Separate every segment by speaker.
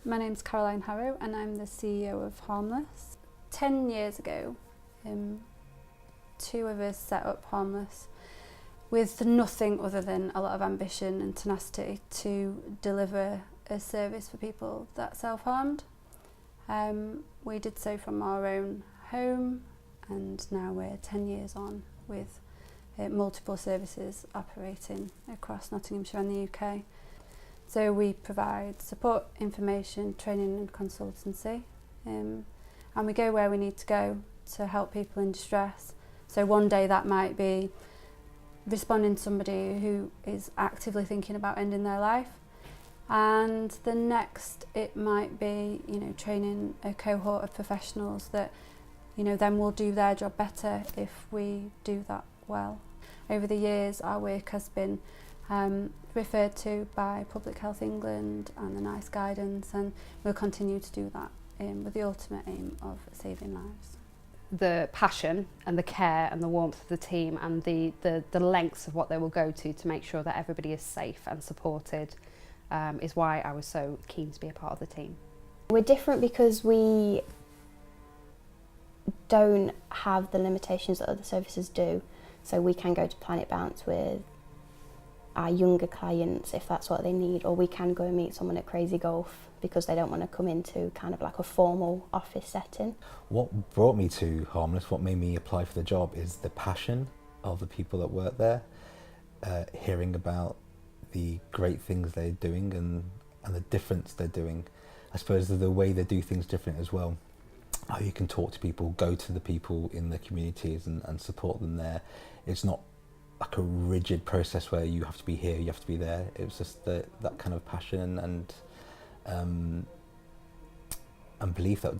Speaker 1: My name's Caroline Harrow and I'm the CEO of Harmless. 10 years ago, two of us set up Harmless with nothing other than a lot of ambition and tenacity to deliver a service for people that self-harmed. We did so from our own home, and now we're 10 years on with multiple services operating across Nottinghamshire and the UK. So we provide support, information, training and consultancy, and we go where we need to go to help people in distress. So one day that might be responding to somebody who is actively thinking about ending their life, and the next it might be, training a cohort of professionals that, then will do their job better if we do that well. Over the years, our work has been referred to by Public Health England and the NICE guidance, and we'll continue to do that with the ultimate aim of saving lives.
Speaker 2: The passion and the care and the warmth of the team and the lengths of what they will go to make sure that everybody is safe and supported is why I was so keen to be a part of the team.
Speaker 3: We're different because we don't have the limitations that other services do, so we can go to Planet Bounce with our younger clients if that's what they need, or we can go and meet someone at Crazy Golf because they don't want to come into kind of like a formal office setting.
Speaker 4: What brought me to Harmless, what made me apply for the job, is the passion of the people that work there, hearing about the great things they're doing and the difference they're doing. I suppose the way they do things different as well, how you can talk to people, go to the people in the communities and support them there. It's not like a rigid process where you have to be here, you have to be there. It was just that kind of passion and belief that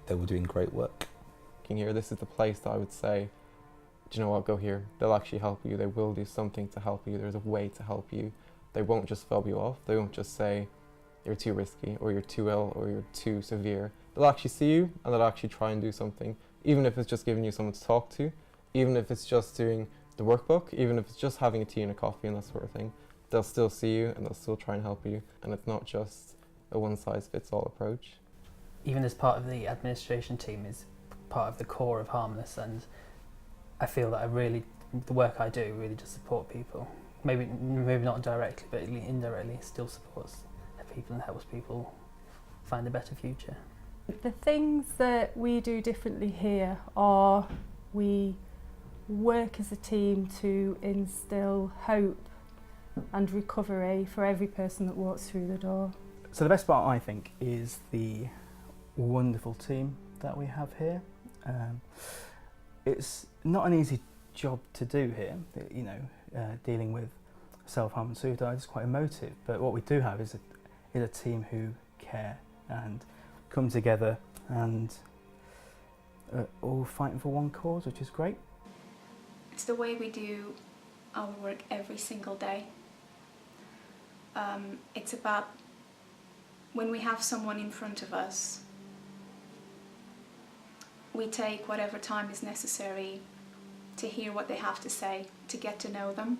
Speaker 4: they were doing great work.
Speaker 5: Here, this is the place that I would say, do you know what, go here. They'll actually help you. They will do something to help you. There's a way to help you. They won't just fob you off. They won't just say you're too risky or you're too ill or you're too severe. They'll actually see you and they'll actually try and do something, even if it's just giving you someone to talk to, even if it's just doing the workbook, even if it's just having a tea and a coffee and that sort of thing. They'll still see you and they'll still try and help you, and it's not just a one-size-fits-all approach.
Speaker 6: Even as part of the administration team is part of the core of Harmless, and I feel that the work I do really does support people. Maybe not directly, but indirectly still supports people and helps people find a better future.
Speaker 7: The things that we do differently here are we work as a team to instill hope and recovery for every person that walks through the door.
Speaker 8: So the best part, I think, is the wonderful team that we have here. It's not an easy job to do here, dealing with self-harm and suicide is quite emotive, but what we do have is a team who care and come together and all fighting for one cause, which is great.
Speaker 9: It's the way we do our work every single day. It's about when we have someone in front of us, we take whatever time is necessary to hear what they have to say, to get to know them.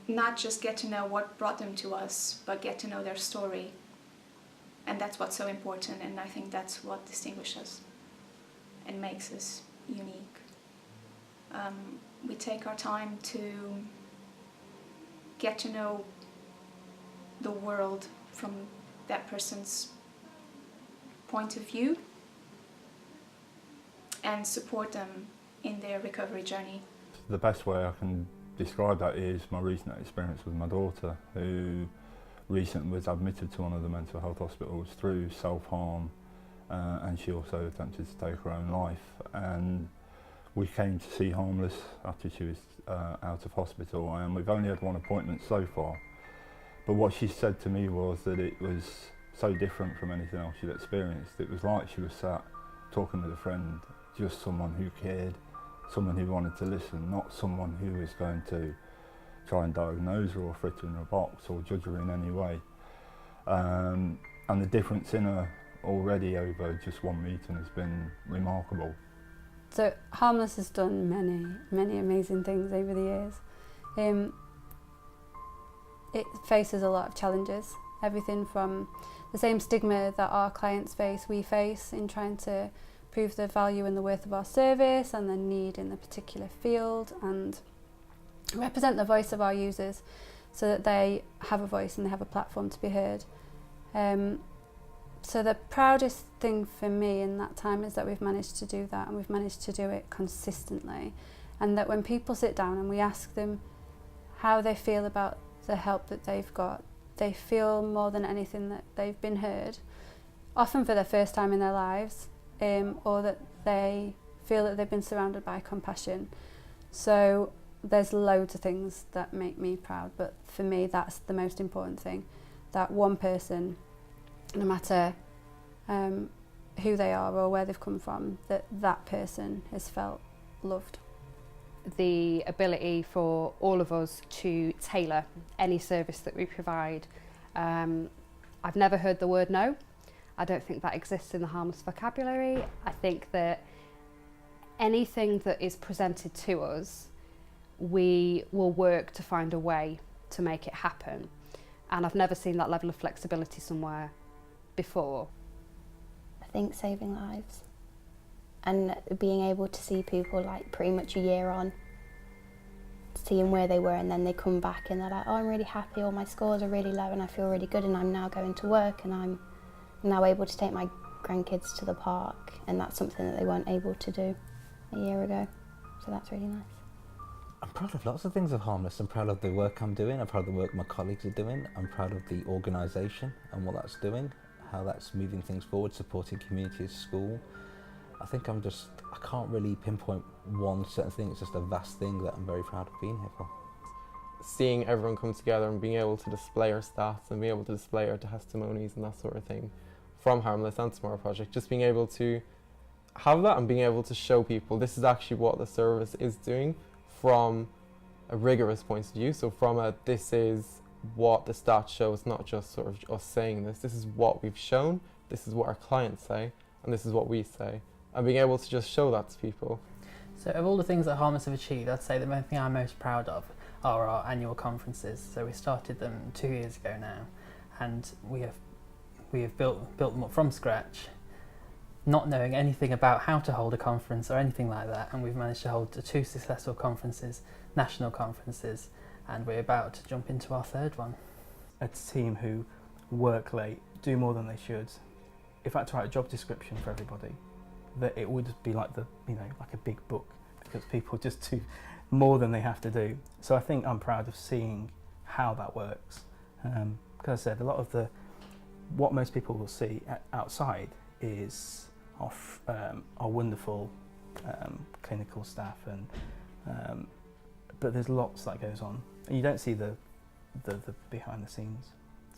Speaker 9: Not just get to know what brought them to us, but get to know their story. And that's what's so important, and I think that's what distinguishes us and makes us unique. We take our time to get to know the world from that person's point of view and support them in their recovery journey.
Speaker 10: The best way I can describe that is my recent experience with my daughter, who recently was admitted to one of the mental health hospitals through self-harm, and she also attempted to take her own life. And we came to see Harmless after she was out of hospital, and we've only had one appointment so far. But what she said to me was that it was so different from anything else she'd experienced. It was like she was sat talking with a friend, just someone who cared, someone who wanted to listen, not someone who was going to try and diagnose her or fit her in a box or judge her in any way. And the difference in her already over just one meeting has been remarkable.
Speaker 1: So Harmless has done many amazing things over the years. It faces a lot of challenges, everything from the same stigma that our clients face, we face in trying to prove the value and the worth of our service and the need in the particular field, and represent the voice of our users so that they have a voice and they have a platform to be heard. So the proudest thing for me in that time is that we've managed to do that, and we've managed to do it consistently, and that when people sit down and we ask them how they feel about the help that they've got, they feel more than anything that they've been heard, often for the first time in their lives, or that they feel that they've been surrounded by compassion. So there's loads of things that make me proud, but for me that's the most important thing, that one person, no matter who they are or where they've come from, that person has felt loved.
Speaker 2: The ability for all of us to tailor any service that we provide. I've never heard the word no. I don't think that exists in the Harmless vocabulary. I think that anything that is presented to us, we will work to find a way to make it happen. And I've never seen that level of flexibility somewhere before.
Speaker 3: I think saving lives and being able to see people like pretty much a year on, seeing where they were, and then they come back and they're like, oh, I'm really happy, or my scores are really low and I feel really good, and I'm now going to work and I'm now able to take my grandkids to the park, and that's something that they weren't able to do a year ago. So that's really nice.
Speaker 4: I'm proud of lots of things of Harmless. I'm proud of the work I'm doing. I'm proud of the work my colleagues are doing. I'm proud of the organisation and what that's doing, how that's moving things forward, supporting communities, school. I think I can't really pinpoint one certain thing. It's just a vast thing that I'm very proud of being here for.
Speaker 5: Seeing everyone come together and being able to display our stats and being able to display our testimonies and that sort of thing from Harmless and Tomorrow Project, just being able to have that and being able to show people this is actually what the service is doing from a rigorous point of view. So from a, this is what the stats show, it's not just sort of us saying this is what we've shown, this is what our clients say, and this is what we say. And being able to just show that to people.
Speaker 6: So of all the things that Harmless have achieved, I'd say the main thing I'm most proud of are our annual conferences. So we started them 2 years ago now, and we have built them up from scratch, not knowing anything about how to hold a conference or anything like that, and we've managed to hold 2 successful conferences, national conferences, and we're about to jump into our 3rd one.
Speaker 8: A team who work late, do more than they should. If I had to write a job description for everybody, that it would be like like a big book, because people just do more than they have to do. So I think I'm proud of seeing how that works. Because I said, a lot of what most people will see outside is our wonderful clinical staff, and but there's lots that goes on, and you don't see the behind the scenes.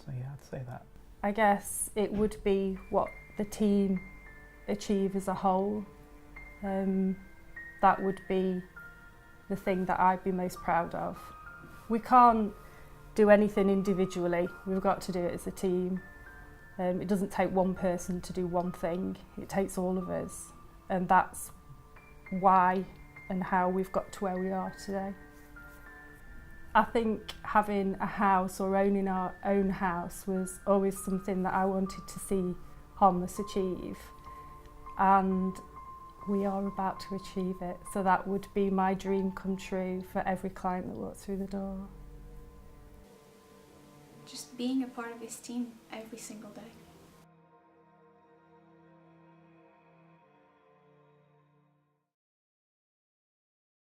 Speaker 8: So yeah, I'd say that.
Speaker 7: I guess it would be what the team achieve as a whole. That would be the thing that I'd be most proud of. We can't do anything individually, we've got to do it as a team. It doesn't take one person to do one thing, it takes all of us, and that's why and how we've got to where we are today. I think having a house or owning our own house was always something that I wanted to see Harmless achieve, and we are about to achieve it. So that would be my dream come true for every client that walks through the door.
Speaker 9: Just being a part of this team every single day.